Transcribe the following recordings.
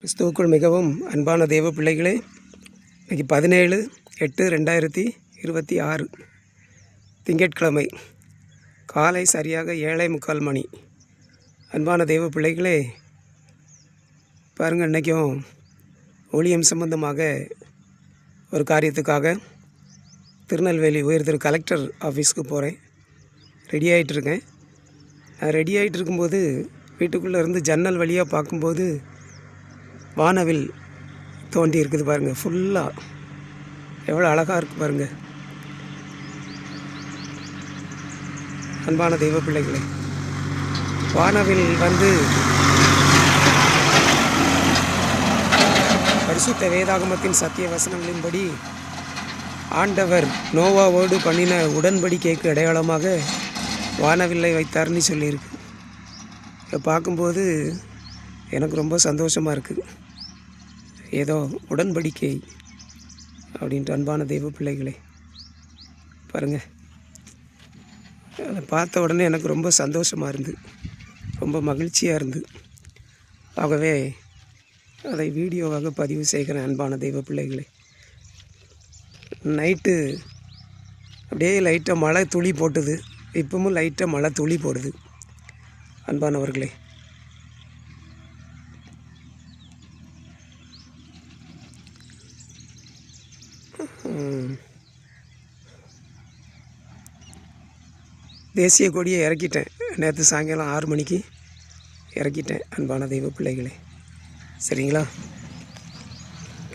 கிறிஸ்துவுக்குள் மிகவும் அன்பான தேவ பிள்ளைகளே, இன்றைக்கி 17/8/2026 திங்கட்கிழமை காலை சரியாக 7:45 மணி. அன்பான தேவ பிள்ளைகளே, பாருங்கள், இன்றைக்கும் ஊழியம் சம்பந்தமாக ஒரு காரியத்துக்காக திருநெல்வேலி உயர்திரு கலெக்டர் ஆஃபீஸுக்கு போகிறேன். ரெடி ஆகிட்டுருக்கேன். நான் ரெடி ஆகிட்டு இருக்கும்போது வீட்டுக்குள்ளே இருந்து ஜன்னல் வழியாக பார்க்கும்போது வானவில் தோண்டி இருக்குது பாருங்கள். ஃபுல்லாக எவ்வளோ அழகாக இருக்குது பாருங்கள். அன்பான தெய்வ பிள்ளைகளே, வானவில் பரிசுத்த வேதாகமத்தின் சத்திய வசனங்களின்படி ஆண்டவர் நோவாவோடு பண்ணின உடன்படிக்கைக்கு அடையாளமாக வானவில்லை வைத்தார்னு சொல்லியிருக்கு. இதை பார்க்கும்போது எனக்கு ரொம்ப சந்தோஷமாக இருக்குது. ஏதோ உடன்படிக்கை அப்படின்ட்டு. அன்பான தெய்வ பிள்ளைகளே, பாருங்கள், அதை பார்த்த உடனே எனக்கு ரொம்ப சந்தோஷமாக இருந்து, ரொம்ப மகிழ்ச்சியாக இருந்து, ஆகவே அதை வீடியோவாக பதிவு செய்கிறேன். அன்பான தெய்வ பிள்ளைகளே, நைட்டு அப்படியே லைட்டாக மழை துளி போட்டுது. இப்பவும் லைட்டாக மழை துளி போடுது. அன்பானவர்களே, தேசிய கொடியை இறக்கிட்டேன். நேற்று சாயங்காலம் 6 மணிக்கு இறக்கிட்டேன். அன்பான தெய்வ பிள்ளைகளே, சரிங்களா?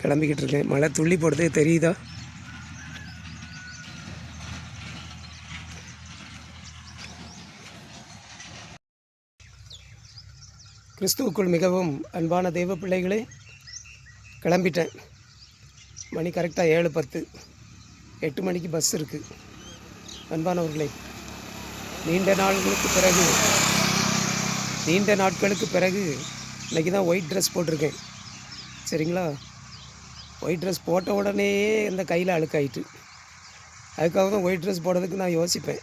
கிளம்பிக்கிட்டு இருக்கேன். மழை துள்ளி போடுறது தெரியுதா? கிறிஸ்துவுக்குள் மிகவும் அன்பான தெய்வ பிள்ளைகளே, கிளம்பிட்டேன். மணி கரெக்டாக 7:10. 8 மணிக்கு பஸ் இருக்குது. அன்பானவர்களே, நீண்ட நாட்களுக்கு பிறகு இன்றைக்கி தான் ஒயிட் ட்ரெஸ் போட்டிருக்கேன். சரிங்களா? ஒயிட் ட்ரெஸ் போட்ட உடனே இந்த கையில் அழுக்காயிட்டு, அதுக்காக தான் ஒயிட் ட்ரெஸ் போடுறதுக்கு நான் யோசிப்பேன்.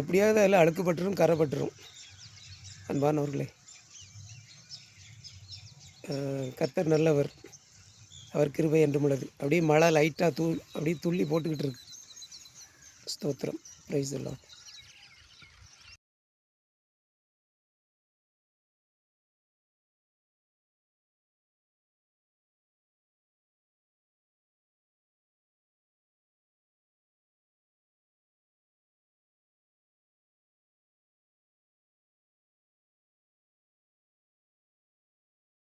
எப்படியாவது அதில் அழுக்குப்பட்டுரும், கரைப்பட்டுரும். அன்பானவர்களே, கர்த்தர் நல்லவர், அவர் கிருபை என்றும் உள்ளது. அப்படியே மழை லைட்டாக அப்படியே துள்ளி போட்டுக்கிட்டு இருக்கு. ஸ்தோத்திரம். Praise the Lord.